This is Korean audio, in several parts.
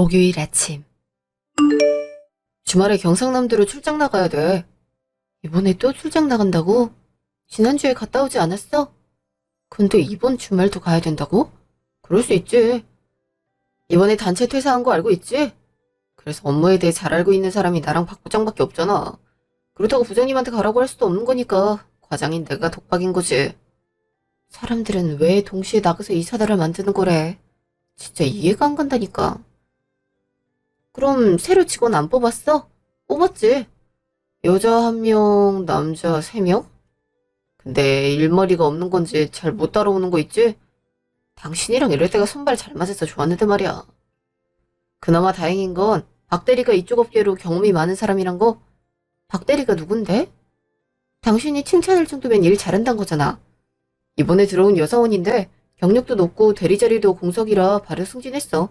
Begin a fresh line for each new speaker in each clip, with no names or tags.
목요일 아침. 주말에 경상남도로 출장 나가야 돼. 이번에 또 출장 나간다고? 지난주에 갔다 오지 않았어? 근데 이번 주말도 가야 된다고? 그럴 수 있지. 이번에 단체 퇴사한 거 알고 있지? 그래서 업무에 대해 잘 알고 있는 사람이 나랑 박 부장밖에 없잖아. 그렇다고 부장님한테 가라고 할 수도 없는 거니까 과장인 내가 독박인 거지. 사람들은 왜 동시에 나가서 이 사달을 만드는 거래? 진짜 이해가 안 간다니까. 그럼 새로 직원 안 뽑았어? 뽑았지. 여자 1명, 남자 3명? 근데 일머리가 없는 건지 잘 못 따라오는 거 있지? 당신이랑 이럴 때가 손발 잘 맞아서 좋았는데 말이야. 그나마 다행인 건 박 대리가 이쪽 업계로 경험이 많은 사람이란 거. 박 대리가 누군데? 당신이 칭찬할 정도면 일 잘한다는 거잖아. 이번에 들어온 여사원인데 경력도 높고 대리 자리도 공석이라 바로 승진했어.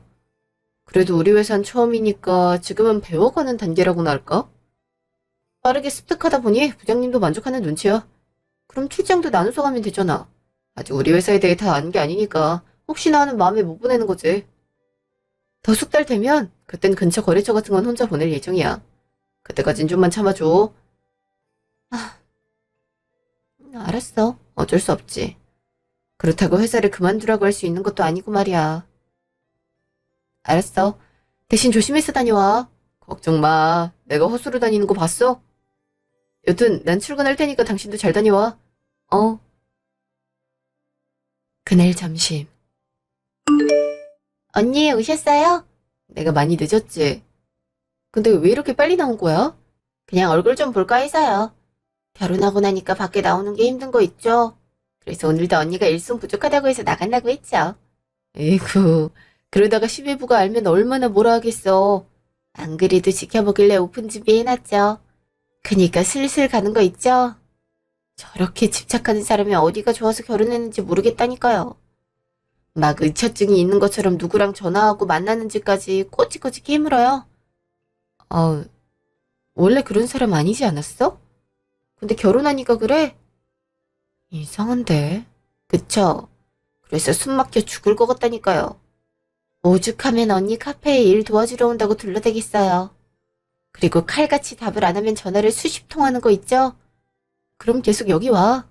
그래도 우리 회사는 처음이니까 지금은 배워가는 단계라고나 할까? 빠르게 습득하다 보니 부장님도 만족하는 눈치야. 그럼 출장도 나눠서 가면 되잖아. 아직 우리 회사에 대해 다 아는 게 아니니까 혹시나 하는 마음에 못 보내는 거지. 더 석 달 되면 그땐 근처 거래처 같은 건 혼자 보낼 예정이야. 그때까진 좀만 참아줘. 아, 알았어. 어쩔 수 없지. 그렇다고 회사를 그만두라고 할 수 있는 것도 아니고 말이야. 알았어. 대신 조심해서 다녀와. 걱정 마. 내가 허수로 다니는 거 봤어? 여튼 난 출근할 테니까 당신도 잘 다녀와. 어. 그날 점심. 언니 오셨어요? 내가 많이 늦었지. 근데 왜 이렇게 빨리 나온 거야? 그냥 얼굴 좀 볼까 해서요. 결혼하고 나니까 밖에 나오는 게 힘든 거 있죠? 그래서 오늘도 언니가 일손 부족하다고 해서 나간다고 했죠. 에이구, 그러다가 시외부가 알면 얼마나 뭐라 하겠어. 안 그래도 지켜보길래 오픈 준비해놨죠. 그니까 슬슬 가는 거 있죠? 저렇게 집착하는 사람이 어디가 좋아서 결혼했는지 모르겠다니까요. 막 의처증이 있는 것처럼 누구랑 전화하고 만나는지까지 꼬치꼬치 깨물어요. 원래 그런 사람 아니지 않았어? 근데 결혼하니까 그래? 이상한데. 그쵸? 그래서 숨 막혀 죽을 것 같다니까요. 오죽하면 언니 카페에 일 도와주러 온다고 둘러대겠어요. 그리고 칼같이 답을 안 하면 전화를 수십 통 하는 거 있죠? 그럼 계속 여기 와.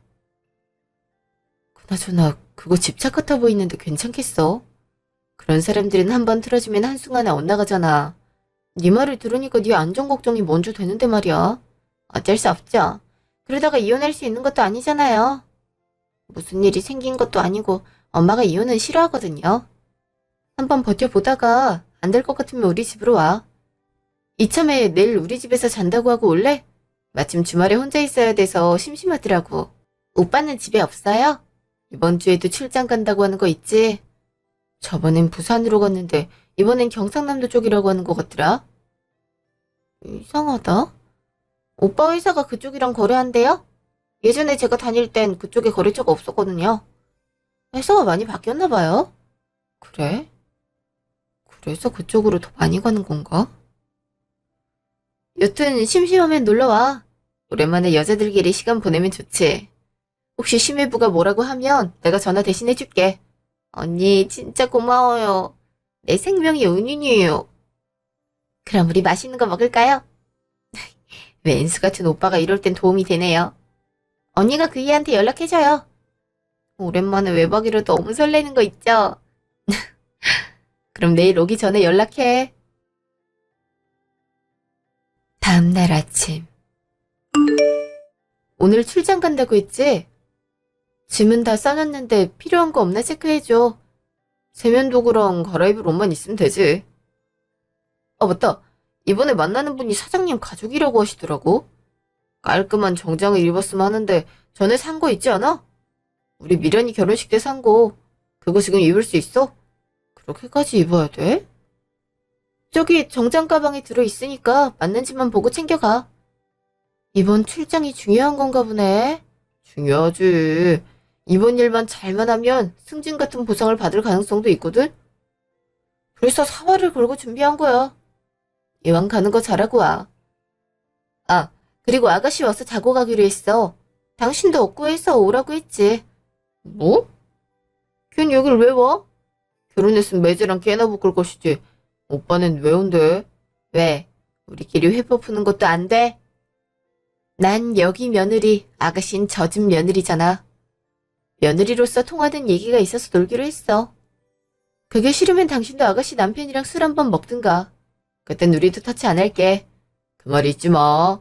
그나저나 그거 집착 같아 보이는데 괜찮겠어? 그런 사람들은 한번 틀어주면 한순간에 엇나가잖아. 네 말을 들으니까 네 안전 걱정이 먼저 되는데 말이야. 어쩔 수 없죠. 그러다가 이혼할 수 있는 것도 아니잖아요. 무슨 일이 생긴 것도 아니고 엄마가 이혼은 싫어하거든요. 한번 버텨보다가 안 될 것 같으면 우리 집으로 와. 이참에 내일 우리 집에서 잔다고 하고 올래? 마침 주말에 혼자 있어야 돼서 심심하더라고. 오빠는 집에 없어요? 이번 주에도 출장 간다고 하는 거 있지? 저번엔 부산으로 갔는데 이번엔 경상남도 쪽이라고 하는 것 같더라. 이상하다. 오빠 회사가 그쪽이랑 거래한대요? 예전에 제가 다닐 땐 그쪽에 거래처가 없었거든요. 회사가 많이 바뀌었나 봐요. 그래? 그래서 그쪽으로 더 많이 가는 건가? 여튼 심심하면 놀러와. 오랜만에 여자들끼리 시간 보내면 좋지. 혹시 심해부가 뭐라고 하면 내가 전화 대신 해줄게. 언니 진짜 고마워요. 내 생명이 은인이에요. 그럼 우리 맛있는 거 먹을까요? 왼수 같은 오빠가 이럴 땐 도움이 되네요. 언니가 그 이한테 연락해줘요. 오랜만에 외박이라 너무 설레는 거 있죠? 그럼 내일 오기 전에 연락해. 다음날 아침. 오늘 출장 간다고 했지? 짐은 다 싸놨는데 필요한 거 없나 체크해줘. 세면도구랑 갈아입을 옷만 있으면 되지. 아 맞다. 이번에 만나는 분이 사장님 가족이라고 하시더라고. 깔끔한 정장을 입었으면 하는데 전에 산 거 있지 않아? 우리 미련이 결혼식 때 산 거. 그거 지금 입을 수 있어? 그렇게까지 입어야 돼? 저기 정장 가방에 들어있으니까 맞는지만 보고 챙겨가. 이번 출장이 중요한 건가 보네. 중요하지. 이번 일만 잘만 하면 승진 같은 보상을 받을 가능성도 있거든? 그래서 사활을 걸고 준비한 거야. 이왕 가는 거 잘하고 와. 아, 그리고 아가씨 와서 자고 가기로 했어. 당신도 없고 해서 오라고 했지. 뭐? 걘 여길 왜 와? 결혼했으면 매제랑 깨나 묶을 것이지. 오빠는 왜 온대? 왜? 우리끼리 회포 푸는 것도 안 돼? 난 여기 며느리, 아가씨는 저 집 며느리잖아. 며느리로서 통하는 얘기가 있어서 놀기로 했어. 그게 싫으면 당신도 아가씨 남편이랑 술 한번 먹든가. 그땐 우리도 터치 안 할게. 그 말 잊지 마.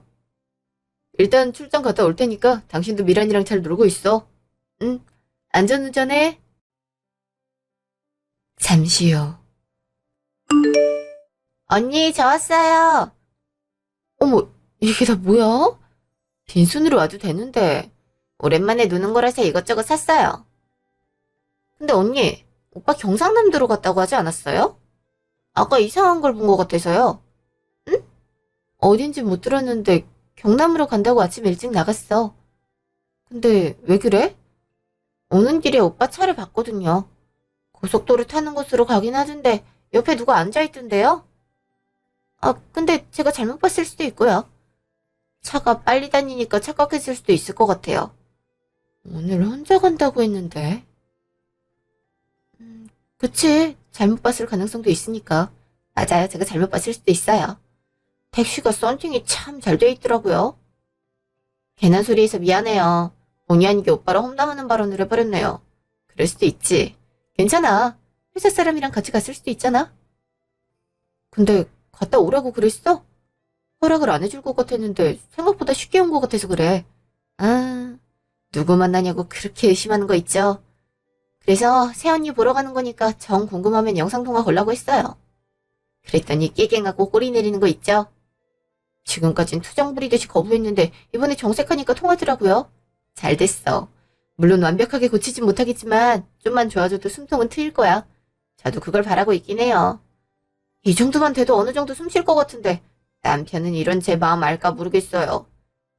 일단 출장 갔다 올 테니까 당신도 미란이랑 잘 놀고 있어. 응, 안전운전해. 잠시 후. 언니, 저 왔어요. 어머, 이게 다 뭐야? 빈손으로 와도 되는데. 오랜만에 노는 거라서 이것저것 샀어요. 근데 언니, 오빠 경상남도로 갔다고 하지 않았어요? 아까 이상한 걸 본 것 같아서요. 응? 어딘지 못 들었는데 경남으로 간다고 아침 일찍 나갔어. 근데 왜 그래? 오는 길에 오빠 차를 봤거든요. 고속도로 타는 곳으로 가긴 하던데 옆에 누가 앉아있던데요? 아, 근데 제가 잘못 봤을 수도 있고요. 차가 빨리 다니니까 착각했을 수도 있을 것 같아요. 오늘 혼자 간다고 했는데. 그치. 잘못 봤을 가능성도 있으니까. 맞아요. 제가 잘못 봤을 수도 있어요. 택시가 썬팅이 참 잘 돼 있더라고요. 괜한 소리해서 미안해요. 본의 아니게 오빠랑 험담하는 발언을 해버렸네요. 그럴 수도 있지. 괜찮아. 회사 사람이랑 같이 갔을 수도 있잖아. 근데 갔다 오라고 그랬어? 허락을 안 해줄 것 같았는데 생각보다 쉽게 온 것 같아서 그래. 아, 누구 만나냐고 그렇게 의심하는 거 있죠. 그래서 새언니 보러 가는 거니까 정 궁금하면 영상통화 걸라고 했어요. 그랬더니 깨갱하고 꼬리 내리는 거 있죠. 지금까진 투정 부리듯이 거부했는데 이번에 정색하니까 통하더라고요. 잘 됐어. 물론 완벽하게 고치진 못하겠지만 좀만 좋아져도 숨통은 트일 거야. 저도 그걸 바라고 있긴 해요. 이 정도만 돼도 어느 정도 숨 쉴 것 같은데 남편은 이런 제 마음 알까 모르겠어요.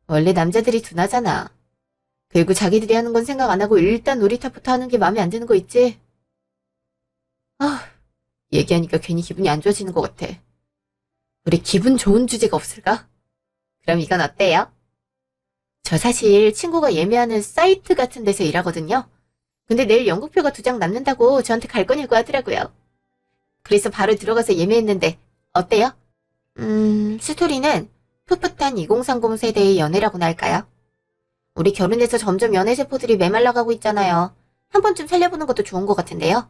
원래 남자들이 둔하잖아. 그리고 자기들이 하는 건 생각 안 하고 일단 놀이터부터 하는 게 마음에 안 드는 거 있지? 아, 얘기하니까 괜히 기분이 안 좋아지는 것 같아. 우리 기분 좋은 주제가 없을까? 그럼 이건 어때요? 저 사실 친구가 예매하는 사이트 같은 데서 일하거든요. 근데 내일 연극표가 2장 남는다고 저한테 갈 거냐고 하더라고요. 그래서 바로 들어가서 예매했는데 어때요? 스토리는 풋풋한 2030 세대의 연애라고나 할까요? 우리 결혼해서 점점 연애 세포들이 메말라가고 있잖아요. 한 번쯤 살려보는 것도 좋은 것 같은데요.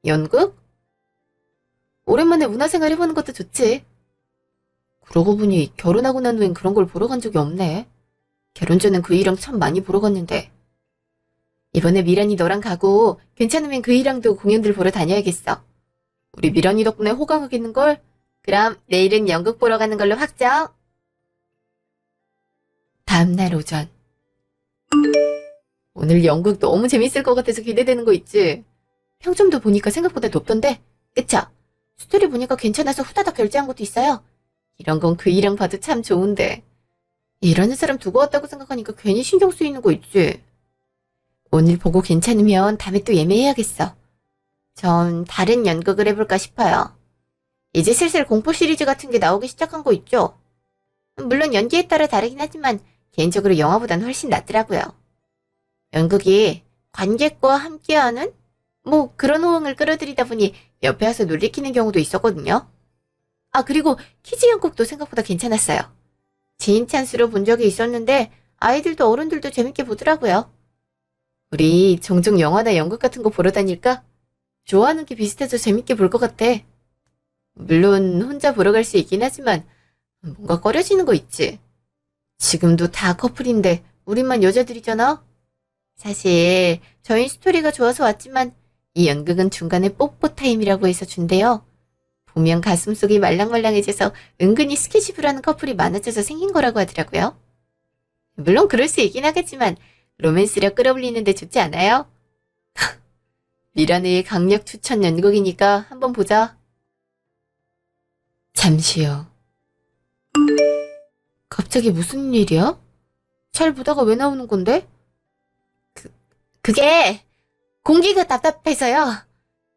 연극? 오랜만에 문화생활 해보는 것도 좋지. 그러고 보니 결혼하고 난 후엔 그런 걸 보러 간 적이 없네. 결혼 전엔 그 이랑 참 많이 보러 갔는데. 이번에 미란이 너랑 가고 괜찮으면 그 이랑도 공연들 보러 다녀야겠어. 우리 미란이 덕분에 호강하겠는걸? 그럼 내일은 연극 보러 가는 걸로 확정. 다음날 오전. 오늘 연극 너무 재밌을 것 같아서 기대되는 거 있지? 평점도 보니까 생각보다 높던데? 그쵸? 스토리 보니까 괜찮아서 후다닥 결제한 것도 있어요. 이런 건 그 이랑 봐도 참 좋은데. 일하는 사람 두고 왔다고 생각하니까 괜히 신경 쓰이는 거 있지? 오늘 보고 괜찮으면 다음에 또 예매해야겠어. 전 다른 연극을 해볼까 싶어요. 이제 슬슬 공포 시리즈 같은 게 나오기 시작한 거 있죠? 물론 연기에 따라 다르긴 하지만 개인적으로 영화보단 훨씬 낫더라고요. 연극이 관객과 함께하는? 뭐 그런 호응을 끌어들이다 보니 옆에 와서 놀리키는 경우도 있었거든요. 아, 그리고 키즈 연극도 생각보다 괜찮았어요. 지인 찬스로 본 적이 있었는데 아이들도 어른들도 재밌게 보더라고요. 우리 종종 영화나 연극 같은 거 보러 다닐까? 좋아하는 게 비슷해서 재밌게 볼 것 같아. 물론 혼자 보러 갈 수 있긴 하지만 뭔가 꺼려지는 거 있지. 지금도 다 커플인데 우리만 여자들이잖아? 사실 저희 스토리가 좋아서 왔지만 이 연극은 중간에 뽀뽀 타임이라고 해서 준대요. 보면 가슴속이 말랑말랑해져서 은근히 스킨십을 하는 커플이 많아져서 생긴 거라고 하더라고요. 물론 그럴 수 있긴 하겠지만 로맨스력 끌어올리는데 좋지 않아요? 미란의 강력 추천 연극이니까 한번 보자. 잠시 후. 갑자기 무슨 일이야? 잘 보다가 왜 나오는 건데? 그게 공기가 답답해서요.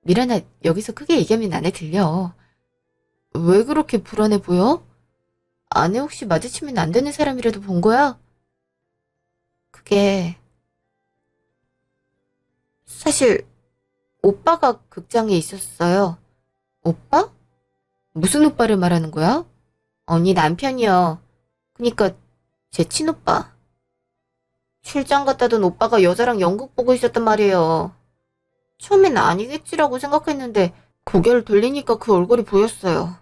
미란아, 여기서 크게 얘기하면 안에 들려. 왜 그렇게 불안해 보여? 안에 혹시 마주치면 안 되는 사람이라도 본 거야? 그게 사실 오빠가 극장에 있었어요. 오빠? 무슨 오빠를 말하는 거야? 언니 남편이요. 그니까 제 친오빠. 출장 갔다 던 오빠가 여자랑 연극 보고 있었단 말이에요. 처음엔 아니겠지라고 생각했는데 고개를 돌리니까 그 얼굴이 보였어요.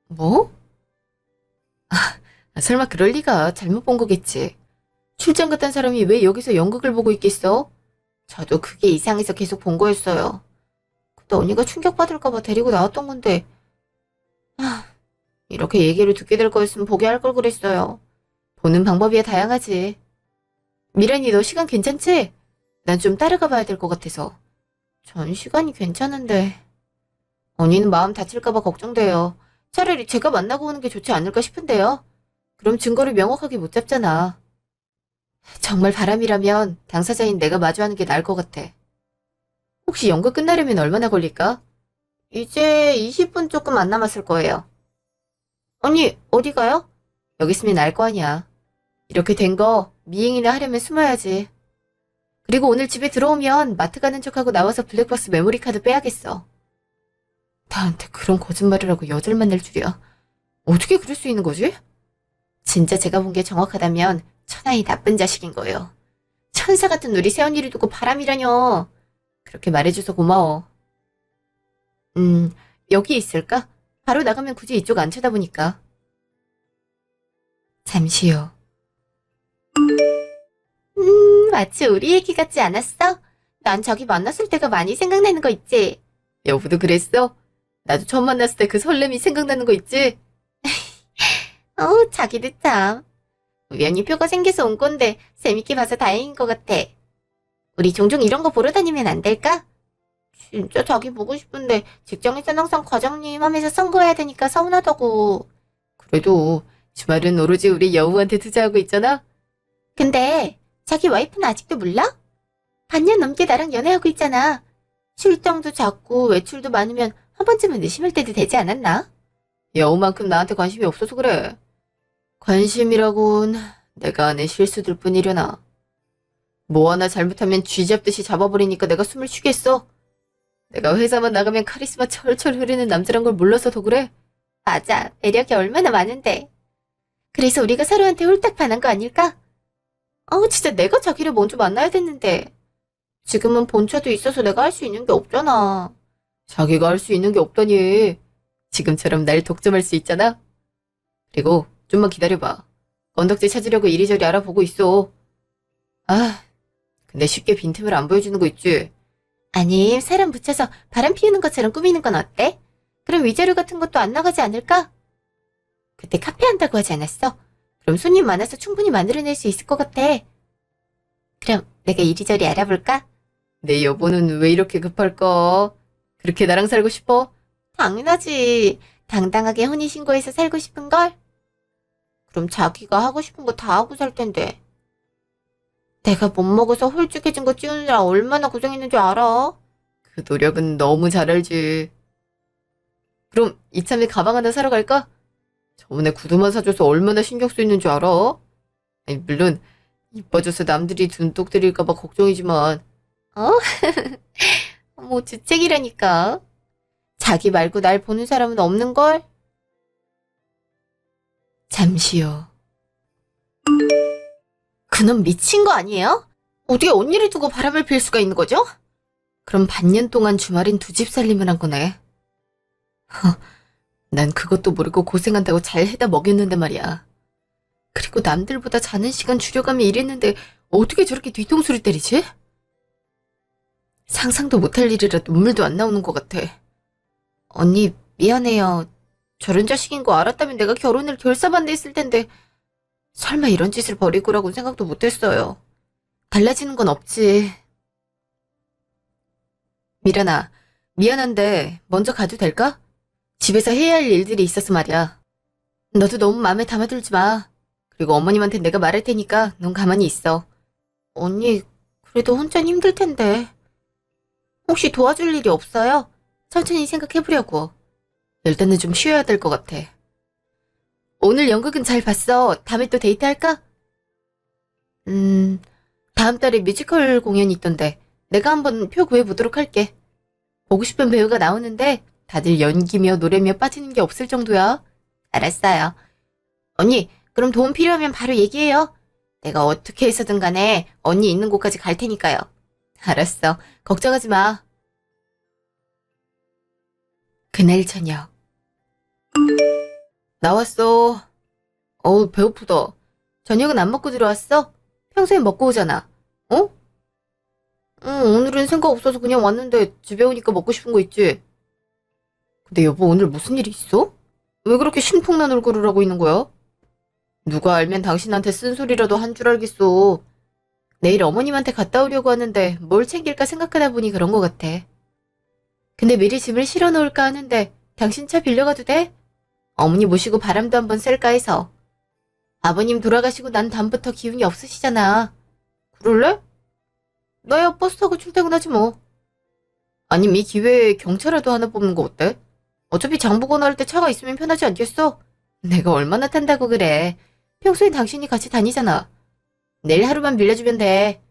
뭐? 설마 그럴 리가. 잘못 본 거겠지. 출장 갔던 사람이 왜 여기서 연극을 보고 있겠어? 저도 그게 이상해서 계속 본 거였어요. 근데 언니가 충격받을까봐 데리고 나왔던 건데 이렇게 얘기를 듣게 될 거였으면 보게 할 걸 그랬어요. 보는 방법이야 다양하지. 미란이 너 시간 괜찮지? 난 좀 따라가 봐야 될 것 같아서. 전 시간이 괜찮은데. 언니는 마음 다칠까봐 걱정돼요. 차라리 제가 만나고 오는 게 좋지 않을까 싶은데요. 그럼 증거를 명확하게 못 잡잖아. 정말 바람이라면 당사자인 내가 마주하는 게 나을 것 같아. 혹시 연극 끝나려면 얼마나 걸릴까? 이제 20분 조금 안 남았을 거예요. 언니, 어디 가요? 여기 있으면 알 거 아니야. 이렇게 된 거 미행이나 하려면 숨어야지. 그리고 오늘 집에 들어오면 마트 가는 척하고 나와서 블랙박스 메모리 카드 빼야겠어. 나한테 그런 거짓말을 하고 여자를 만날 줄이야. 어떻게 그럴 수 있는 거지? 진짜 제가 본 게 정확하다면 천하의 나쁜 자식인 거예요. 천사 같은 우리 새언니를 두고 바람이라뇨. 그렇게 말해줘서 고마워. 여기 있을까? 바로 나가면 굳이 이쪽 안 쳐다보니까. 잠시요. 마치 우리 얘기 같지 않았어? 난 자기 만났을 때가 많이 생각나는 거 있지? 여보도 그랬어? 나도 처음 만났을 때 그 설렘이 생각나는 거 있지? 자기도 참. 우연히 표가 생겨서 온 건데 재밌게 봐서 다행인 것 같아. 우리 종종 이런 거 보러 다니면 안 될까? 진짜 자기 보고 싶은데 직장에선 항상 과장님 하면서 선거해야 되니까 서운하다고. 그래도 주말은 오로지 우리 여우한테 투자하고 있잖아? 근데 자기 와이프는 아직도 몰라? 반년 넘게 나랑 연애하고 있잖아. 출장도 잦고 외출도 많으면 한 번쯤은 의심할 때도 되지 않았나? 여우만큼 나한테 관심이 없어서 그래. 관심이라곤 내가 아는 실수들 뿐이려나. 뭐 하나 잘못하면 쥐 잡듯이 잡아버리니까 내가 숨을 쉬겠어. 내가 회사만 나가면 카리스마 철철 흐르는 남자란 걸 몰라서 더 그래. 맞아. 매력이 얼마나 많은데. 그래서 우리가 서로한테 홀딱 반한 거 아닐까? 진짜 내가 자기를 먼저 만나야 됐는데. 지금은 본차도 있어서 내가 할 수 있는 게 없잖아. 자기가 할 수 있는 게 없다니. 지금처럼 날 독점할 수 있잖아. 그리고 좀만 기다려봐. 건덕지 찾으려고 이리저리 알아보고 있어. 근데 쉽게 빈틈을 안 보여주는 거 있지? 아니, 사람 붙여서 바람 피우는 것처럼 꾸미는 건 어때? 그럼 위자료 같은 것도 안 나가지 않을까? 그때 카페 한다고 하지 않았어? 그럼 손님 많아서 충분히 만들어낼 수 있을 것 같아. 그럼 내가 이리저리 알아볼까? 내 여보는 왜 이렇게 급할까? 그렇게 나랑 살고 싶어? 당연하지. 당당하게 혼인신고해서 살고 싶은걸? 그럼 자기가 하고 싶은 거 다 하고 살 텐데. 내가 못 먹어서 홀쭉해진 거 찌우느라 얼마나 고생했는지 알아? 그 노력은 너무 잘 알지. 그럼 이참에 가방 하나 사러 갈까? 저번에 구두만 사줘서 얼마나 신경 쓰이는지 알아? 아니, 물론 이뻐져서 남들이 눈독 들일까봐 걱정이지만. 뭐 주책이라니까. 자기 말고 날 보는 사람은 없는걸? 잠시요. 그놈 미친 거 아니에요? 어떻게 언니를 두고 바람을 필 수가 있는 거죠? 그럼 반년 동안 주말인 두 집 살림을 한 거네. 난 그것도 모르고 고생한다고 잘 해다 먹였는데 말이야. 그리고 남들보다 자는 시간 줄여가며 일했는데 어떻게 저렇게 뒤통수를 때리지? 상상도 못할 일이라 눈물도 안 나오는 것 같아. 언니, 미안해요. 저런 자식인 거 알았다면 내가 결혼을 결사반대했을 텐데 설마 이런 짓을 벌일 거라고 생각도 못했어요. 달라지는 건 없지. 미란아, 미안한데 먼저 가도 될까? 집에서 해야 할 일들이 있어서 말이야. 너도 너무 마음에 담아들지 마. 그리고 어머님한테 내가 말할 테니까 넌 가만히 있어. 언니, 그래도 혼자는 힘들 텐데. 혹시 도와줄 일이 없어요? 천천히 생각해보려고. 일단은 좀 쉬어야 될 것 같아. 오늘 연극은 잘 봤어. 다음에 또 데이트할까? 다음 달에 뮤지컬 공연이 있던데 내가 한번 표 구해보도록 할게. 보고 싶은 배우가 나오는데 다들 연기며 노래며 빠지는 게 없을 정도야. 알았어요. 언니, 그럼 도움 필요하면 바로 얘기해요. 내가 어떻게 해서든 간에 언니 있는 곳까지 갈 테니까요. 알았어. 걱정하지 마. 그날 저녁. 나왔어. 어우, 배고프다. 저녁은 안 먹고 들어왔어? 평소엔 먹고 오잖아. 어? 오늘은 생각 없어서 그냥 왔는데 집에 오니까 먹고 싶은 거 있지? 근데 여보, 오늘 무슨 일 있어? 왜 그렇게 신풍난 얼굴을 하고 있는 거야? 누가 알면 당신한테 쓴소리라도 한 줄 알겠어. 내일 어머님한테 갔다 오려고 하는데 뭘 챙길까 생각하다 보니 그런 것 같아. 근데 미리 짐을 실어 놓을까 하는데 당신 차 빌려가도 돼? 어머니 모시고 바람도 한번 쐴까 해서. 아버님 돌아가시고 난 다음부터 기운이 없으시잖아. 그럴래? 나야 버스 타고 출퇴근하지 뭐. 아님 이 기회에 경차라도 하나 뽑는 거 어때? 어차피 장보거나 할 때 차가 있으면 편하지 않겠어? 내가 얼마나 탄다고 그래. 평소엔 당신이 같이 다니잖아. 내일 하루만 빌려주면 돼.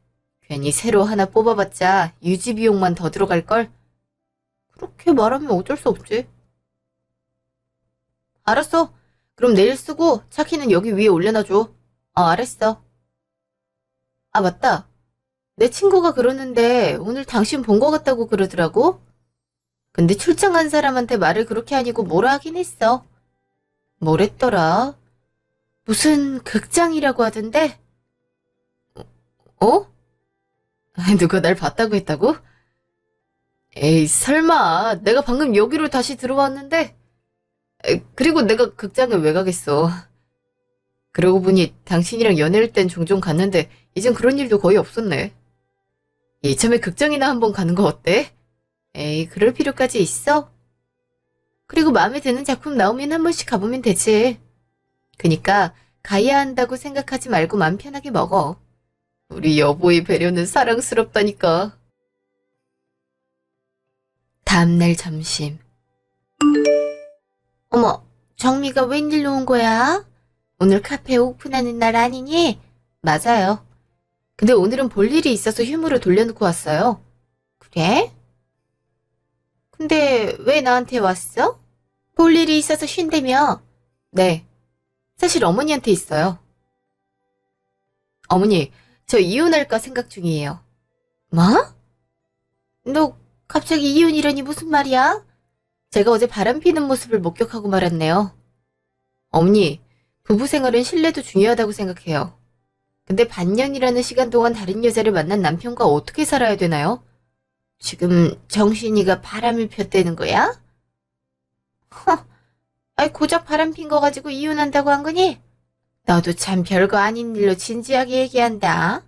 괜히 새로 하나 뽑아봤자 유지 비용만 더 들어갈걸? 그렇게 말하면 어쩔 수 없지. 알았어. 그럼 내일 쓰고 차 키는 여기 위에 올려놔줘. 알았어. 아, 맞다. 내 친구가 그러는데 오늘 당신 본 거 같다고 그러더라고. 근데 출장 간 사람한테 말을 그렇게 하니고 뭐라 하긴 했어. 뭐랬더라? 무슨 극장이라고 하던데? 어? 누가 날 봤다고 했다고? 에이, 설마. 내가 방금 여기로 다시 들어왔는데. 그리고 내가 극장에 왜 가겠어. 그러고 보니 당신이랑 연애할 땐 종종 갔는데 이젠 그런 일도 거의 없었네. 이참에 극장이나 한번 가는 거 어때? 에이, 그럴 필요까지 있어? 그리고 마음에 드는 작품 나오면 한 번씩 가보면 되지. 그니까 가야 한다고 생각하지 말고 맘 편하게 먹어. 우리 여보의 배려는 사랑스럽다니까. 다음날 점심. 어머, 정미가 웬일로 온 거야? 오늘 카페 오픈하는 날 아니니? 맞아요. 근데 오늘은 볼 일이 있어서 휴무로 돌려놓고 왔어요. 그래? 근데 왜 나한테 왔어? 볼 일이 있어서 쉰다며? 네. 사실 어머니한테 있어요. 어머니, 저 이혼할까 생각 중이에요. 뭐? 너 갑자기 이혼이라니 무슨 말이야? 제가 어제 바람 피는 모습을 목격하고 말았네요. 어머니, 부부 생활은 신뢰도 중요하다고 생각해요. 근데 반년이라는 시간 동안 다른 여자를 만난 남편과 어떻게 살아야 되나요? 지금 정신이가 바람을 폈다는 거야? 허, 아이 고작 바람 핀 거 가지고 이혼한다고 한 거니? 너도 참 별거 아닌 일로 진지하게 얘기한다.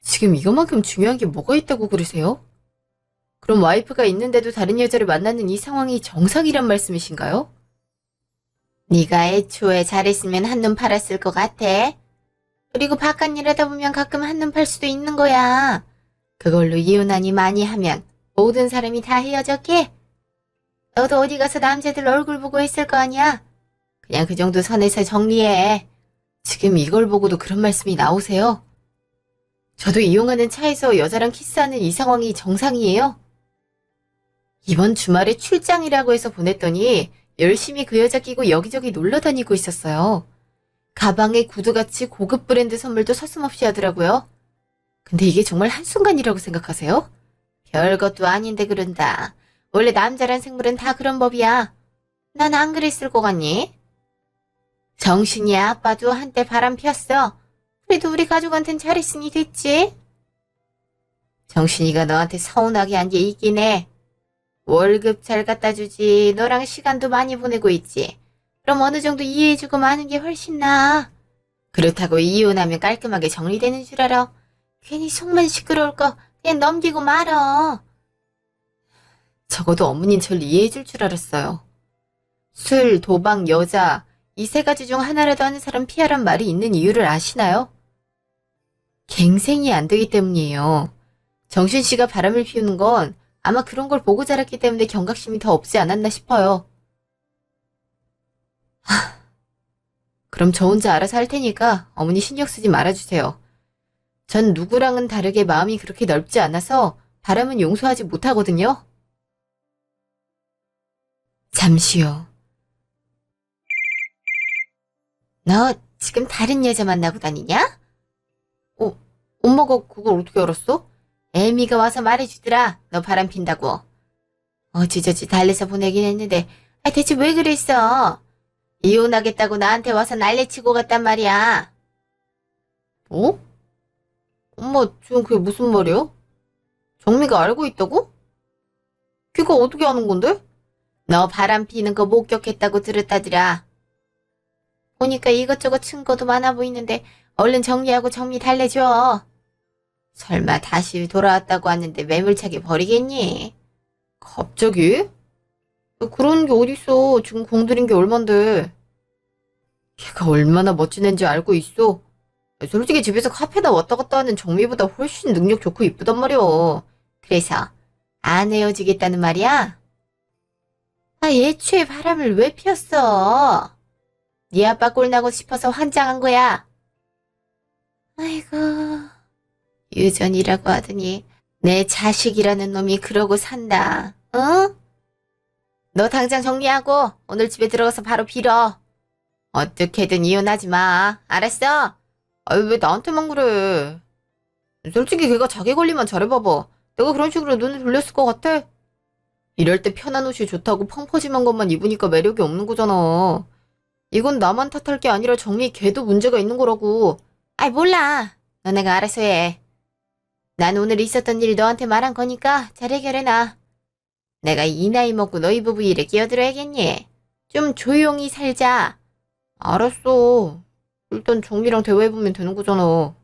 지금 이거만큼 중요한 게 뭐가 있다고 그러세요? 그럼 와이프가 있는데도 다른 여자를 만나는 이 상황이 정상이란 말씀이신가요? 네가 애초에 잘했으면 한눈 팔았을 것 같아. 그리고 바깥 일 하다 보면 가끔 한눈 팔 수도 있는 거야. 그걸로 이혼하니 많이 하면 모든 사람이 다 헤어졌게? 너도 어디 가서 남자들 얼굴 보고 했을 거 아니야? 그냥 그 정도 선에서 정리해. 지금 이걸 보고도 그런 말씀이 나오세요? 저도 이용하는 차에서 여자랑 키스하는 이 상황이 정상이에요? 이번 주말에 출장이라고 해서 보냈더니 열심히 그 여자 끼고 여기저기 놀러 다니고 있었어요. 가방에 구두같이 고급 브랜드 선물도 서슴없이 하더라고요. 근데 이게 정말 한순간이라고 생각하세요? 별것도 아닌데 그런다. 원래 남자란 생물은 다 그런 법이야. 난 안 그랬을 것 같니? 정신이 아빠도 한때 바람 폈어. 그래도 우리 가족한텐 잘했으니 됐지. 정신이가 너한테 서운하게 한 게 있긴 해. 월급 잘 갖다 주지. 너랑 시간도 많이 보내고 있지. 그럼 어느 정도 이해해주고 마는 게 훨씬 나아. 그렇다고 이혼하면 깔끔하게 정리되는 줄 알아. 괜히 속만 시끄러울 거 그냥 넘기고 말어. 적어도 어머닌 절 이해해줄 줄 알았어요. 술, 도박, 여자 이 세 가지 중 하나라도 하는 사람 피하란 말이 있는 이유를 아시나요? 갱생이 안 되기 때문이에요. 정신씨가 바람을 피우는 건 아마 그런 걸 보고 자랐기 때문에 경각심이 더 없지 않았나 싶어요. 그럼 저 혼자 알아서 할 테니까 어머니 신경 쓰지 말아주세요. 전 누구랑은 다르게 마음이 그렇게 넓지 않아서 바람은 용서하지 못하거든요. 잠시요. 너 지금 다른 여자 만나고 다니냐? 엄마가 그걸 어떻게 알았어? 애미가 와서 말해주더라. 너 바람 핀다고. 어찌저찌 달래서 보내긴 했는데 대체 왜 그랬어? 이혼하겠다고 나한테 와서 난리치고 갔단 말이야. 어? 엄마 지금 그게 무슨 말이야? 정미가 알고 있다고? 걔가 어떻게 아는 건데? 너 바람 피는 거 목격했다고 들었다더라. 보니까 이것저것 증거도 많아 보이는데 얼른 정리하고 정리 달래줘. 설마 다시 돌아왔다고 하는데 매몰차게 버리겠니? 갑자기? 그런 게 어딨어. 지금 공들인 게 얼만데. 걔가 얼마나 멋진 애인지 알고 있어. 솔직히 집에서 카페나 왔다 갔다 하는 정미보다 훨씬 능력 좋고 이쁘단 말이야. 그래서 안 헤어지겠다는 말이야? 애초에 바람을 왜 피웠어? 네 아빠 꼴 나고 싶어서 환장한 거야. 아이고, 유전이라고 하더니 내 자식이라는 놈이 그러고 산다. 어? 너 당장 정리하고 오늘 집에 들어가서 바로 빌어. 어떻게든 이혼하지 마. 알았어? 아유, 왜 나한테만 그래? 솔직히 걔가 자기 관리만 잘해봐봐. 내가 그런 식으로 눈을 돌렸을 것 같아? 이럴 때 편한 옷이 좋다고 펑퍼짐한 것만 입으니까 매력이 없는 거잖아. 이건 나만 탓할 게 아니라 정미 걔도 문제가 있는 거라고. 아이, 몰라. 너네가 알아서 해. 난 오늘 있었던 일 너한테 말한 거니까 잘 해결해놔. 내가 이 나이 먹고 너희 부부 일에 끼어들어야겠니? 좀 조용히 살자. 알았어. 일단 정미랑 대화해보면 되는 거잖아.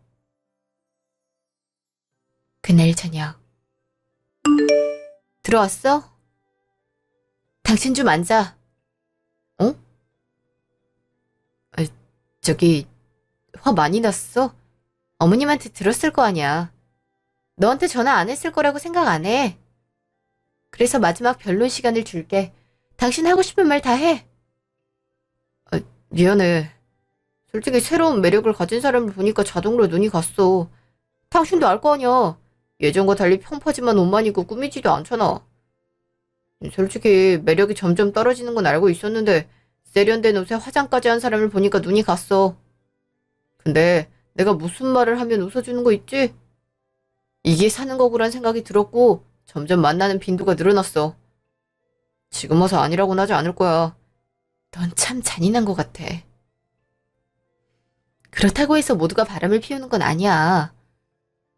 그날 저녁. 들어왔어? 당신 좀 앉아. 어? 저기, 화 많이 났어? 어머님한테 들었을 거 아니야. 너한테 전화 안 했을 거라고 생각 안 해. 그래서 마지막 변론 시간을 줄게. 당신 하고 싶은 말 다 해. 미안해. 솔직히 새로운 매력을 가진 사람을 보니까 자동으로 눈이 갔어. 당신도 알 거 아니야. 예전과 달리 평퍼짐한 옷만 입고 꾸미지도 않잖아. 솔직히 매력이 점점 떨어지는 건 알고 있었는데 세련된 옷에 화장까지 한 사람을 보니까 눈이 갔어. 근데 내가 무슨 말을 하면 웃어주는 거 있지? 이게 사는 거구란 생각이 들었고 점점 만나는 빈도가 늘어났어. 지금 와서 아니라고는 하지 않을 거야. 넌 참 잔인한 것 같아. 그렇다고 해서 모두가 바람을 피우는 건 아니야.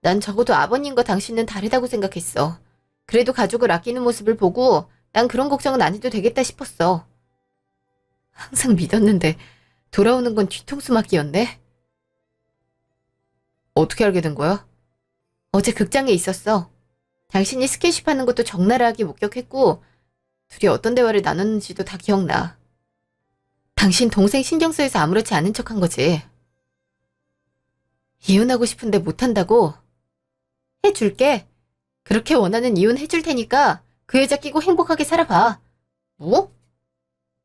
난 적어도 아버님과 당신은 다르다고 생각했어. 그래도 가족을 아끼는 모습을 보고 난 그런 걱정은 안 해도 되겠다 싶었어. 항상 믿었는데 돌아오는 건 뒤통수 맞기였네. 어떻게 알게 된 거야? 어제 극장에 있었어. 당신이 스킨십 하는 것도 적나라하게 목격했고 둘이 어떤 대화를 나눴는지도 다 기억나. 당신 동생 신경 쓰여서 아무렇지 않은 척한 거지. 이혼하고 싶은데 못한다고? 해줄게. 그렇게 원하는 이혼 해줄 테니까 그 여자 끼고 행복하게 살아봐. 뭐?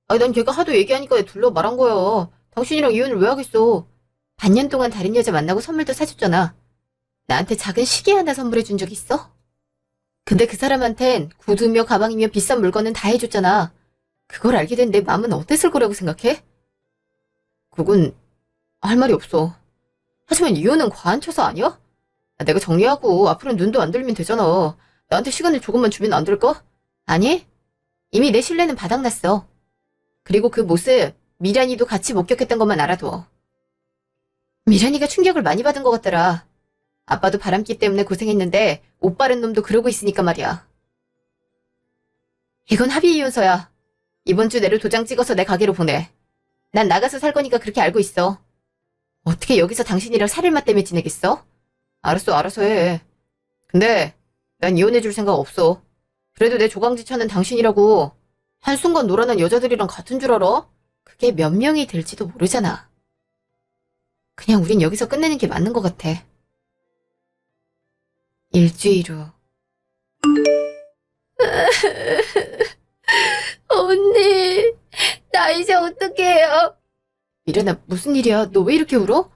아니, 난 걔가 하도 얘기하니까 둘러 말한 거야. 당신이랑 이혼을 왜 하겠어? 반년 동안 다른 여자 만나고 선물도 사줬잖아. 나한테 작은 시계 하나 선물해 준 적 있어? 근데 그 사람한텐 구두며 가방이며 비싼 물건은 다 해줬잖아. 그걸 알게 된 내 마음은 어땠을 거라고 생각해? 그건 할 말이 없어. 하지만 이혼은 과한 처사 아니야? 내가 정리하고 앞으로는 눈도 안 들면 되잖아. 나한테 시간을 조금만 주면 안 될까? 아니, 이미 내 신뢰는 바닥났어. 그리고 그 모습 미란이도 같이 목격했던 것만 알아둬. 미란이가 충격을 많이 받은 것 같더라. 아빠도 바람기 때문에 고생했는데 옷 바른 놈도 그러고 있으니까 말이야. 이건 합의 이혼서야. 이번 주 내로 도장 찍어서 내 가게로 보내. 난 나가서 살 거니까 그렇게 알고 있어. 어떻게 여기서 당신이랑 살일마 때문에 지내겠어? 알았어, 알아서 해. 근데 난 이혼해줄 생각 없어. 그래도 내 조강지차는 당신이라고. 한순간 놀아난 여자들이랑 같은 줄 알아? 그게 몇 명이 될지도 모르잖아. 그냥 우린 여기서 끝내는 게 맞는 것 같아. 일주일 후. 언니, 나 이제 어떡해요? 미련아, 무슨 일이야? 너 왜 이렇게 울어?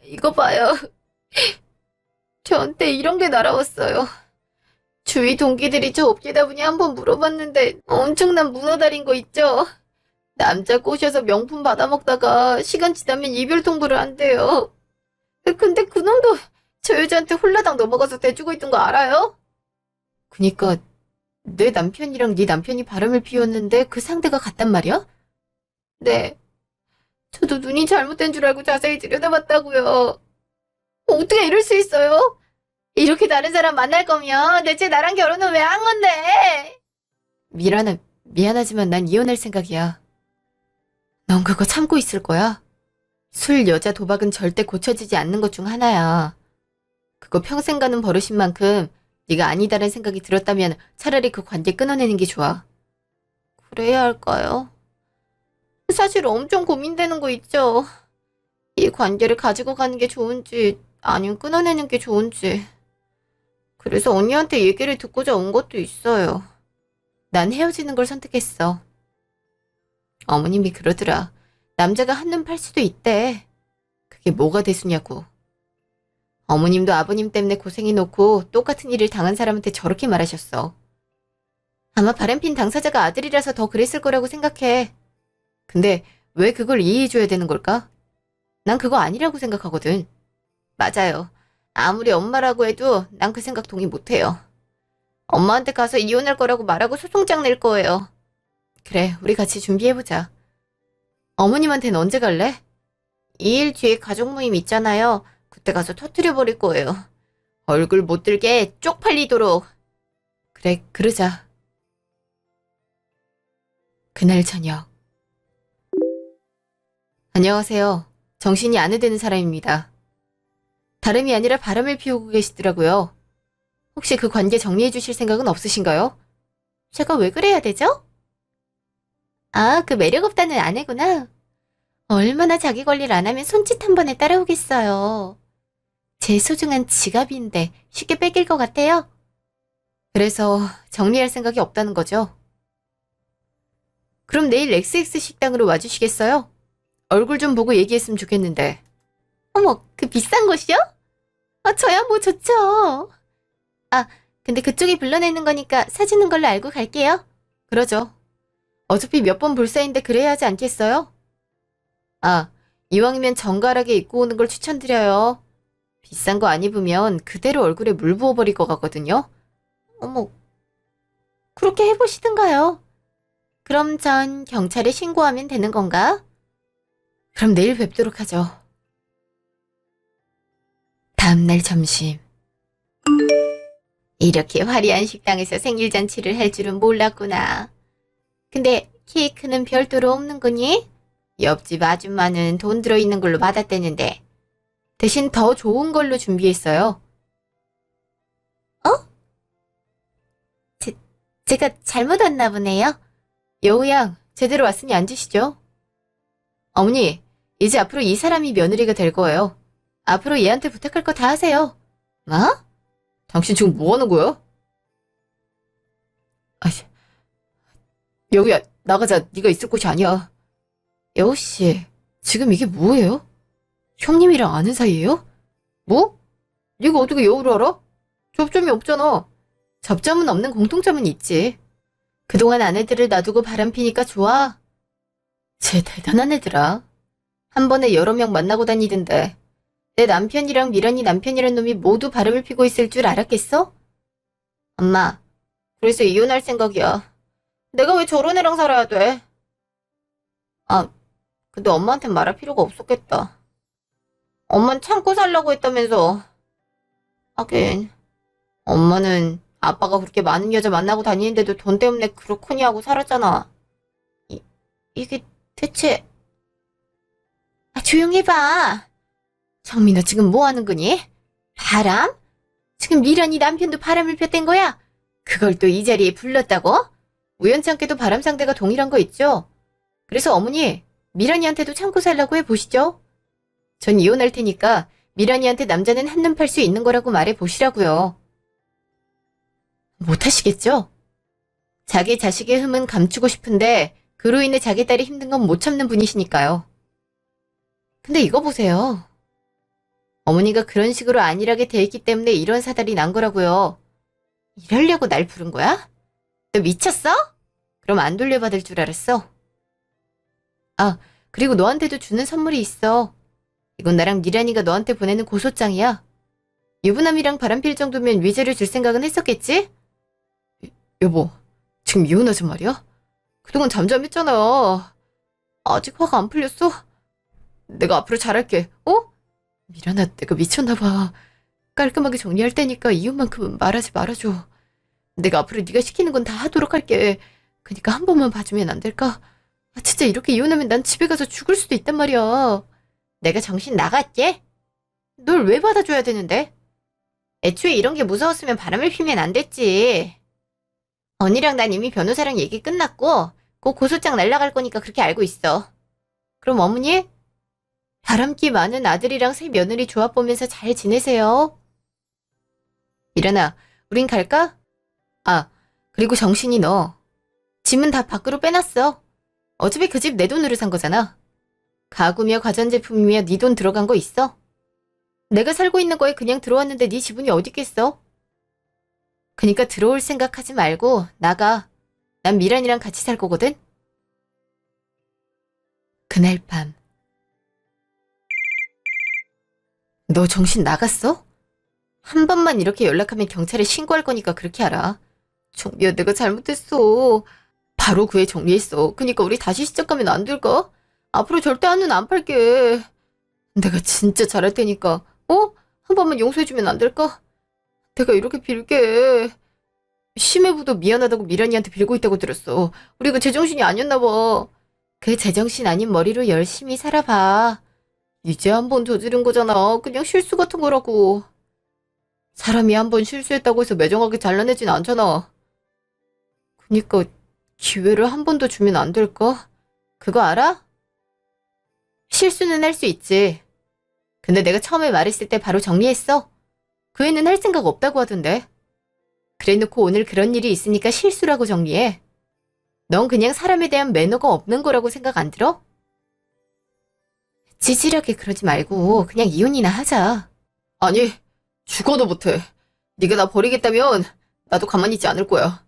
이거 봐요. 저한테 이런 게 날아왔어요. 주위 동기들이 저 업계다보니 한번 물어봤는데 엄청난 문어달인 거 있죠? 남자 꼬셔서 명품 받아먹다가 시간 지나면 이별 통보를 한대요. 근데 그놈도 저 여자한테 홀라당 넘어가서 대주고 있던 거 알아요? 그니까 내 남편이랑 네 남편이 바람을 피웠는데 그 상대가 같단 말이야? 네. 저도 눈이 잘못된 줄 알고 자세히 들여다봤다고요. 어떻게 이럴 수 있어요? 이렇게 다른 사람 만날 거면 대체 나랑 결혼은 왜 한 건데? 미안하지만 난 이혼할 생각이야. 넌 그거 참고 있을 거야? 술, 여자, 도박은 절대 고쳐지지 않는 것 중 하나야. 그거 평생 가는 버릇인 만큼 네가 아니다라는 생각이 들었다면 차라리 그 관계 끊어내는 게 좋아. 그래야 할까요? 사실 엄청 고민되는 거 있죠. 이 관계를 가지고 가는 게 좋은지 아니면 끊어내는 게 좋은지. 그래서 언니한테 얘기를 듣고자 온 것도 있어요. 난 헤어지는 걸 선택했어. 어머님이 그러더라. 남자가 한눈 팔 수도 있대. 그게 뭐가 대수냐고. 어머님도 아버님 때문에 고생해 놓고 똑같은 일을 당한 사람한테 저렇게 말하셨어. 아마 바람핀 당사자가 아들이라서 더 그랬을 거라고 생각해. 근데 왜 그걸 이해해줘야 되는 걸까? 난 그거 아니라고 생각하거든. 맞아요. 아무리 엄마라고 해도 난 그 생각 동의 못해요. 엄마한테 가서 이혼할 거라고 말하고 소송장 낼 거예요. 그래, 우리 같이 준비해보자. 어머님한테는 언제 갈래? 2일 뒤에 가족 모임 있잖아요. 그때 가서 터뜨려버릴 거예요. 얼굴 못 들게 쪽팔리도록. 그래, 그러자. 그날 저녁. 안녕하세요. 정신이 안 해되는 사람입니다. 다름이 아니라 바람을 피우고 계시더라고요. 혹시 그 관계 정리해 주실 생각은 없으신가요? 제가 왜 그래야 되죠? 아, 그 매력 없다는 아내구나. 얼마나 자기 관리를 안 하면 손짓 한 번에 따라오겠어요. 제 소중한 지갑인데 쉽게 뺏길 것 같아요. 그래서 정리할 생각이 없다는 거죠. 그럼 내일 XX 식당으로 와주시겠어요? 얼굴 좀 보고 얘기했으면 좋겠는데. 어머, 그 비싼 곳이요? 저야 뭐 좋죠. 아, 근데 그쪽이 불러내는 거니까 사주는 걸로 알고 갈게요. 그러죠. 어차피 몇 번 볼 사이인데 그래야 하지 않겠어요? 아, 이왕이면 정갈하게 입고 오는 걸 추천드려요. 비싼 거 안 입으면 그대로 얼굴에 물 부어버릴 것 같거든요. 어머, 그렇게 해보시든가요. 그럼 전 경찰에 신고하면 되는 건가? 그럼 내일 뵙도록 하죠. 다음날 점심. 이렇게 화려한 식당에서 생일잔치를 할 줄은 몰랐구나. 근데 케이크는 별도로 없는 거니? 옆집 아줌마는 돈 들어있는 걸로 받았대는데 대신 더 좋은 걸로 준비했어요. 어? 제가 잘못 왔나 보네요. 여우양, 제대로 왔으니 앉으시죠. 어머니, 이제 앞으로 이 사람이 며느리가 될 거예요. 앞으로 얘한테 부탁할 거 다 하세요. 뭐? 당신 지금 뭐 하는 거야? 아씨, 여우야, 나가자. 네가 있을 곳이 아니야. 여우씨, 지금 이게 뭐예요? 형님이랑 아는 사이예요? 뭐? 네가 어떻게 여우를 알아? 접점이 없잖아. 접점은 없는 공통점은 있지. 그동안 아내들을 놔두고 바람피니까 좋아. 쟤 대단한 애들아. 한 번에 여러 명 만나고 다니던데 내 남편이랑 미란이 남편이란 놈이 모두 바람을 피고 있을 줄 알았겠어? 엄마, 그래서 이혼할 생각이야. 내가 왜 저런 애랑 살아야 돼? 아, 근데 엄마한텐 말할 필요가 없었겠다. 엄만 참고 살라고 했다면서. 하긴 엄마는 아빠가 그렇게 많은 여자 만나고 다니는데도 돈 때문에 그렇거니 하고 살았잖아. 이게 대체... 조용히 해봐. 정민아, 지금 뭐 하는 거니? 바람? 지금 미란이 남편도 바람을 폈댄 거야? 그걸 또 이 자리에 불렀다고? 우연찮게도 바람 상대가 동일한 거 있죠? 그래서 어머니, 미란이한테도 참고 살라고 해보시죠. 전 이혼할 테니까 미란이한테 남자는 한눈 팔 수 있는 거라고 말해보시라고요. 못하시겠죠? 자기 자식의 흠은 감추고 싶은데 그로 인해 자기 딸이 힘든 건 못 참는 분이시니까요. 근데 이거 보세요. 어머니가 그런 식으로 안일하게 대했기 때문에 이런 사달이 난 거라고요. 이러려고 날 부른 거야? 너 미쳤어? 그럼 안 돌려받을 줄 알았어. 아, 그리고 너한테도 주는 선물이 있어. 이건 나랑 미란이가 너한테 보내는 고소장이야. 유부남이랑 바람필 정도면 위자료 줄 생각은 했었겠지? 여보, 지금 이혼하자 말이야? 그동안 잠잠했잖아. 아직 화가 안 풀렸어? 내가 앞으로 잘할게, 어? 미란아, 내가 미쳤나봐. 깔끔하게 정리할 테니까 이혼만큼은 말하지 말아줘. 내가 앞으로 네가 시키는 건 다 하도록 할게. 그니까 한 번만 봐주면 안 될까? 아, 진짜 이렇게 이혼하면 난 집에 가서 죽을 수도 있단 말이야. 내가 정신 나갔지? 널 왜 받아줘야 되는데? 애초에 이런 게 무서웠으면 바람을 피면 안 됐지. 언니랑 난 이미 변호사랑 얘기 끝났고 곧 고소장 날라갈 거니까 그렇게 알고 있어. 그럼 어머니? 바람기 많은 아들이랑 새 며느리 조합 보면서 잘 지내세요. 미란아, 우린 갈까? 아, 그리고 정신이 너. 짐은 다 밖으로 빼놨어. 어차피 그 집 내 돈으로 산 거잖아. 가구며 가전제품이며 네 돈 들어간 거 있어? 내가 살고 있는 거에 그냥 들어왔는데 네 지분이 어디 있겠어? 그니까 들어올 생각하지 말고 나가. 난 미란이랑 같이 살 거거든? 그날 밤. 너 정신 나갔어? 한 번만 이렇게 연락하면 경찰에 신고할 거니까 그렇게 알아. 정미야, 내가 잘못했어. 바로 그 애 정리했어. 그니까 우리 다시 시작하면 안 될까? 앞으로 절대 한눈 안 팔게. 내가 진짜 잘할 테니까, 어? 한 번만 용서해주면 안 될까? 내가 이렇게 빌게. 심해부도 미안하다고 미란이한테 빌고 있다고 들었어. 우리 그 제정신이 아니었나 봐. 그 제정신 아닌 머리로 열심히 살아봐. 이제 한 번 저지른 거잖아. 그냥 실수 같은 거라고. 사람이 한 번 실수했다고 해서 매정하게 잘라내진 않잖아. 그니까 기회를 한 번 더 주면 안 될까? 그거 알아? 실수는 할 수 있지. 근데 내가 처음에 말했을 때 바로 정리했어. 그 애는 할 생각 없다고 하던데. 그래놓고 오늘 그런 일이 있으니까 실수라고 정리해. 넌 그냥 사람에 대한 매너가 없는 거라고 생각 안 들어? 지질하게 그러지 말고 그냥 이혼이나 하자. 아니, 죽어도 못해. 네가 나 버리겠다면 나도 가만히 있지 않을 거야.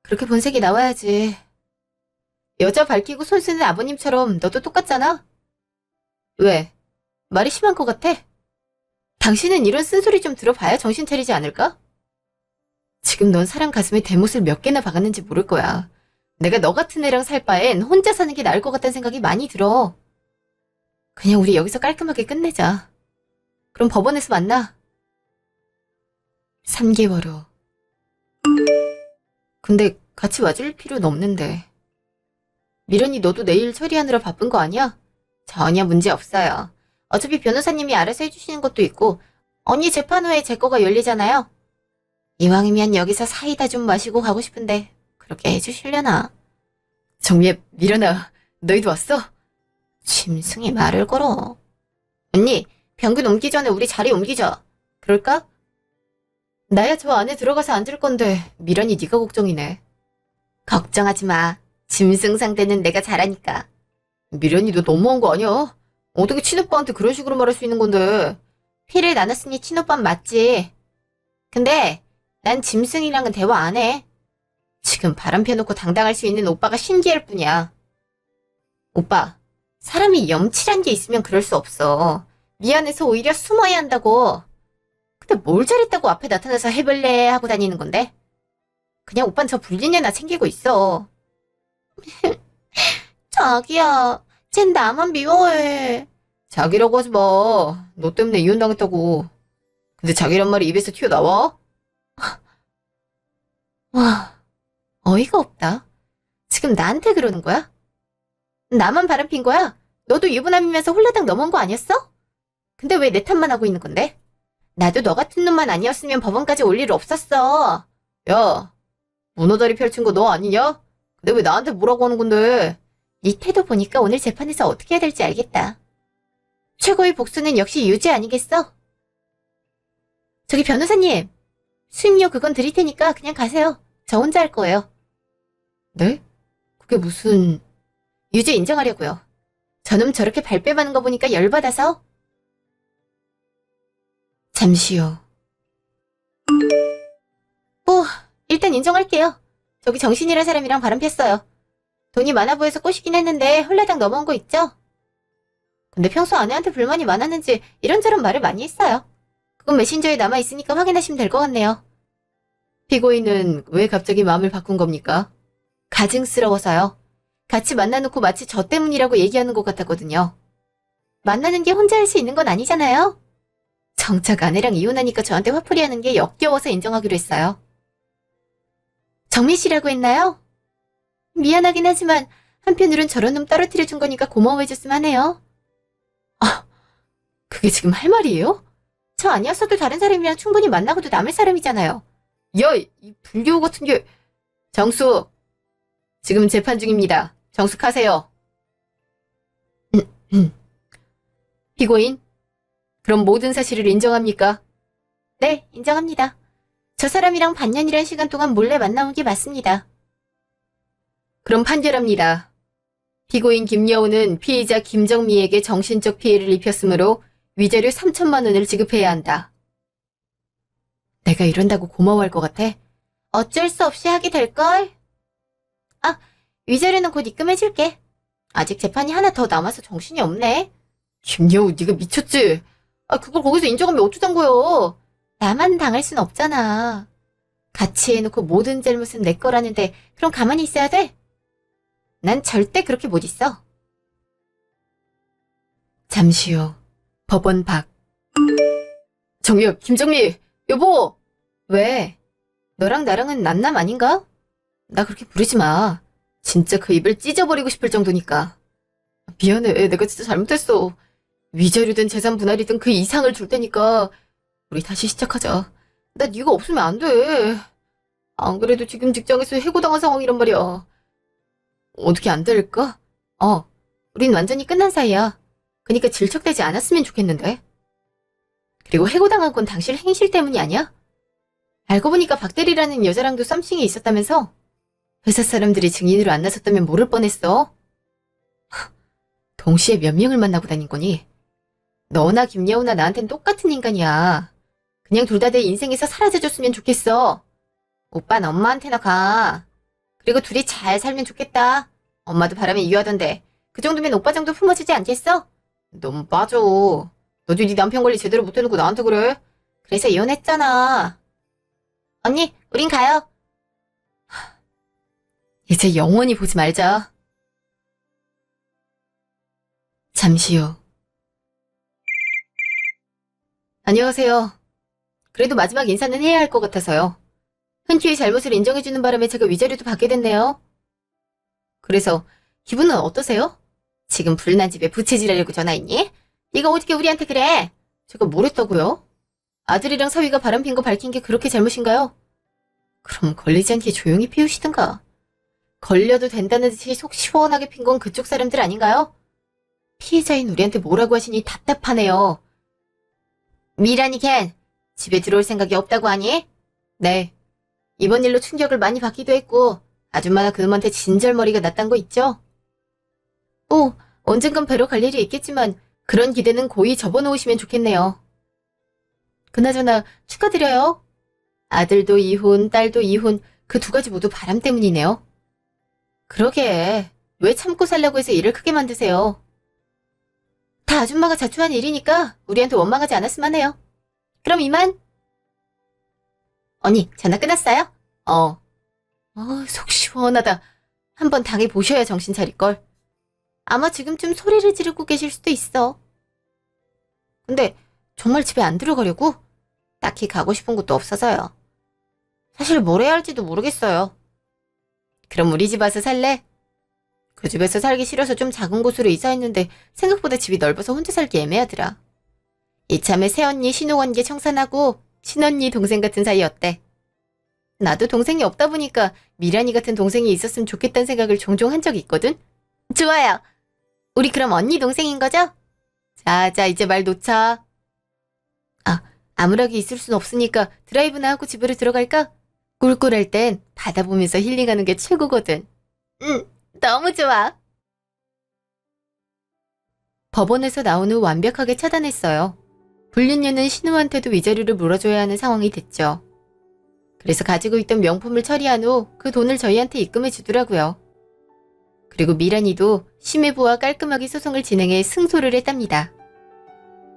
그렇게 본색이 나와야지. 여자 밝히고 손 쓰는 아버님처럼 너도 똑같잖아? 왜? 말이 심한 것 같아? 당신은 이런 쓴소리 좀 들어봐야 정신 차리지 않을까? 지금 넌 사람 가슴에 대못을 몇 개나 박았는지 모를 거야. 내가 너 같은 애랑 살 바엔 혼자 사는 게 나을 것 같다는 생각이 많이 들어. 그냥 우리 여기서 깔끔하게 끝내자. 그럼 법원에서 만나. 3개월 후. 근데 같이 와줄 필요는 없는데. 미련이 너도 내일 처리하느라 바쁜 거 아니야? 전혀 문제 없어요. 어차피 변호사님이 알아서 해주시는 것도 있고 언니 재판 후에 제 거가 열리잖아요. 이왕이면 여기서 사이다 좀 마시고 가고 싶은데 그렇게 해주시려나? 정미애, 미련아, 너희도 왔어? 짐승이 말을 걸어. 언니, 병균 옮기 전에 우리 자리 옮기자. 그럴까? 나야 저 안에 들어가서 앉을 건데 미련이 네가 걱정이네. 걱정하지 마. 짐승 상대는 내가 잘하니까. 미련이 너 너무한 거 아니야? 어떻게 친오빠한테 그런 식으로 말할 수 있는 건데. 피를 나눴으니 친오빠는 맞지. 근데 난 짐승이랑은 대화 안 해. 지금 바람 펴놓고 당당할 수 있는 오빠가 신기할 뿐이야. 오빠, 사람이 염칠한 게 있으면 그럴 수 없어. 미안해서 오히려 숨어야 한다고. 근데 뭘 잘했다고 앞에 나타나서 해볼래 하고 다니는 건데? 그냥 오빤 저 불린 애나 챙기고 있어. 자기야, 쟨 나만 미워해. 자기라고 하지 마. 너 때문에 이혼당했다고. 근데 자기란 말이 입에서 튀어나와? 와, 어이가 없다. 지금 나한테 그러는 거야? 나만 바람핀 거야? 너도 유부남이면서 홀라당 넘어온 거 아니었어? 근데 왜 내 탓만 하고 있는 건데? 나도 너 같은 놈만 아니었으면 법원까지 올 일 없었어. 야, 문어다리 펼친 거 너 아니냐? 근데 왜 나한테 뭐라고 하는 건데? 네 태도 보니까 오늘 재판에서 어떻게 해야 될지 알겠다. 최고의 복수는 역시 유죄 아니겠어? 저기 변호사님, 수임료 그건 드릴 테니까 그냥 가세요. 저 혼자 할 거예요. 네? 그게 무슨... 유죄 인정하려고요. 저놈 저렇게 발뺌하는 거 보니까 열받아서. 잠시 후. 뭐 일단 인정할게요. 저기 정신이란 사람이랑 바람 폈어요. 돈이 많아 보여서 꼬시긴 했는데 홀라당 넘어온 거 있죠? 근데 평소 아내한테 불만이 많았는지 이런저런 말을 많이 했어요. 그건 메신저에 남아있으니까 확인하시면 될 것 같네요. 피고인은 왜 갑자기 마음을 바꾼 겁니까? 가증스러워서요. 같이 만나놓고 마치 저 때문이라고 얘기하는 것 같았거든요. 만나는 게 혼자 할 수 있는 건 아니잖아요. 정작 아내랑 이혼하니까 저한테 화풀이하는 게 역겨워서 인정하기로 했어요. 정민 씨라고 했나요? 미안하긴 하지만 한편으론 저런 놈 떨어뜨려준 거니까 고마워해줬으면 하네요. 아, 그게 지금 할 말이에요? 저 아니었어도 다른 사람이랑 충분히 만나고도 남을 사람이잖아요. 야, 이 불교 같은 게... 정숙, 지금 재판 중입니다. 정숙하세요. 피고인, 그럼 모든 사실을 인정합니까? 네, 인정합니다. 저 사람이랑 반년이란 시간 동안 몰래 만나온 게 맞습니다. 그럼 판결합니다. 피고인 김여우는 피의자 김정미에게 정신적 피해를 입혔으므로 위자료 3천만 원을 지급해야 한다. 내가 이런다고 고마워할 것 같아? 어쩔 수 없이 하게 될걸? 아, 위자료는 곧 입금해줄게. 아직 재판이 하나 더 남아서 정신이 없네. 김여우, 네가 미쳤지? 그걸 거기서 인정하면 어쩌잔 거요? 나만 당할 순 없잖아. 같이 해놓고 모든 잘못은 내 거라는데 그럼 가만히 있어야 돼? 난 절대 그렇게 못 있어. 잠시 후 법원 밖. 정엽, 김정미, 여보! 왜? 너랑 나랑은 남남 아닌가? 나 그렇게 부르지 마. 진짜 그 입을 찢어버리고 싶을 정도니까. 미안해, 내가 진짜 잘못했어. 위자료든 재산 분할이든 그 이상을 줄 테니까 우리 다시 시작하자. 나 네가 없으면 안 돼. 안 그래도 지금 직장에서 해고당한 상황이란 말이야. 어떻게 안 될까? 우린 완전히 끝난 사이야. 그니까 질척대지 않았으면 좋겠는데. 그리고 해고당한 건 당신 행실 때문이 아니야? 알고 보니까 박대리라는 여자랑도 썸씽이 있었다면서? 회사 사람들이 증인으로 안 나섰다면 모를 뻔했어. 동시에 몇 명을 만나고 다닌 거니? 너나 김여우나 나한텐 똑같은 인간이야. 그냥 둘 다 내 인생에서 사라져줬으면 좋겠어. 오빠는 엄마한테나 가. 그리고 둘이 잘 살면 좋겠다. 엄마도 바람에 이유하던데 그 정도면 오빠 정도 품어주지 않겠어? 너무 빠져. 너도 네 남편 관리 제대로 못해놓고 나한테 그래? 그래서 이혼했잖아. 언니, 우린 가요. 이제 영원히 보지 말자. 잠시 후. 안녕하세요. 그래도 마지막 인사는 해야 할 것 같아서요. 흔쾌히 잘못을 인정해주는 바람에 제가 위자료도 받게 됐네요. 그래서 기분은 어떠세요? 지금 불난 집에 부채질하려고 전화했니? 네가 어떻게 우리한테 그래? 제가 뭘 했다고요? 아들이랑 사위가 바람핀 거 밝힌 게 그렇게 잘못인가요? 그럼 걸리지 않게 조용히 피우시든가. 걸려도 된다는 듯이 속 시원하게 핀 건 그쪽 사람들 아닌가요? 피해자인 우리한테 뭐라고 하시니 답답하네요. 미란이 걘 집에 들어올 생각이 없다고 하니? 네. 이번 일로 충격을 많이 받기도 했고 아줌마나 그놈한테 진절머리가 났단 거 있죠? 언젠간 뵈러 갈 일이 있겠지만 그런 기대는 고이 접어놓으시면 좋겠네요. 그나저나 축하드려요. 아들도 이혼, 딸도 이혼, 그 두 가지 모두 바람 때문이네요. 그러게, 왜 참고 살려고 해서 일을 크게 만드세요? 다 아줌마가 자초한 일이니까 우리한테 원망하지 않았으면 해요. 그럼 이만. 언니, 전화 끝났어요? 속 시원하다. 한번 당해보셔야 정신 차릴걸. 아마 지금쯤 소리를 지르고 계실 수도 있어. 근데 정말 집에 안 들어가려고? 딱히 가고 싶은 곳도 없어서요. 사실 뭘 해야 할지도 모르겠어요. 그럼 우리 집 와서 살래? 그 집에서 살기 싫어서 좀 작은 곳으로 이사했는데 생각보다 집이 넓어서 혼자 살기 애매하더라. 이참에 새언니 신호관계 청산하고 친언니 동생 같은 사이 어때? 나도 동생이 없다 보니까 미란이 같은 동생이 있었으면 좋겠다는 생각을 종종 한 적이 있거든? 좋아요. 우리 그럼 언니 동생인 거죠? 자, 이제 말 놓자. 아무락이 있을 순 없으니까 드라이브나 하고 집으로 들어갈까? 꿀꿀할 땐 바다 보면서 힐링하는 게 최고거든. 너무 좋아. 법원에서 나온 후 완벽하게 차단했어요. 불륜녀는 신우한테도 위자료를 물어줘야 하는 상황이 됐죠. 그래서 가지고 있던 명품을 처리한 후 그 돈을 저희한테 입금해 주더라고요. 그리고 미란이도 심해부와 깔끔하게 소송을 진행해 승소를 했답니다.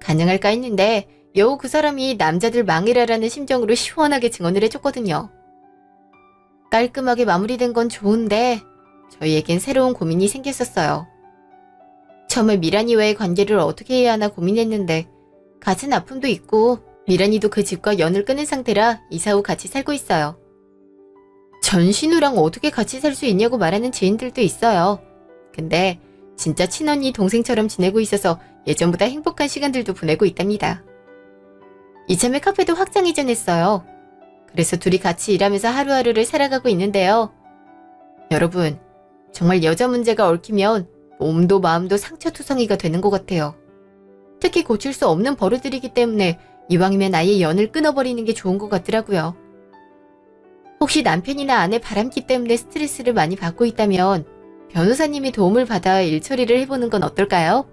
가능할까 했는데 여우 그 사람이 남자들 망해라라는 심정으로 시원하게 증언을 해줬거든요. 깔끔하게 마무리된 건 좋은데 저희에겐 새로운 고민이 생겼었어요. 처음에 미란이와의 관계를 어떻게 해야 하나 고민했는데 가진 아픔도 있고 미란이도 그 집과 연을 끊은 상태라 이사 후 같이 살고 있어요. 전신우랑 어떻게 같이 살 수 있냐고 말하는 지인들도 있어요. 근데 진짜 친언니 동생처럼 지내고 있어서 예전보다 행복한 시간들도 보내고 있답니다. 이참에 카페도 확장 이전했어요. 그래서 둘이 같이 일하면서 하루하루를 살아가고 있는데요. 여러분, 정말 여자 문제가 얽히면 몸도 마음도 상처투성이가 되는 것 같아요. 특히 고칠 수 없는 버릇들이기 때문에 이왕이면 아예 연을 끊어버리는 게 좋은 것 같더라고요. 혹시 남편이나 아내 바람기 때문에 스트레스를 많이 받고 있다면 변호사님이 도움을 받아 일 처리를 해보는 건 어떨까요?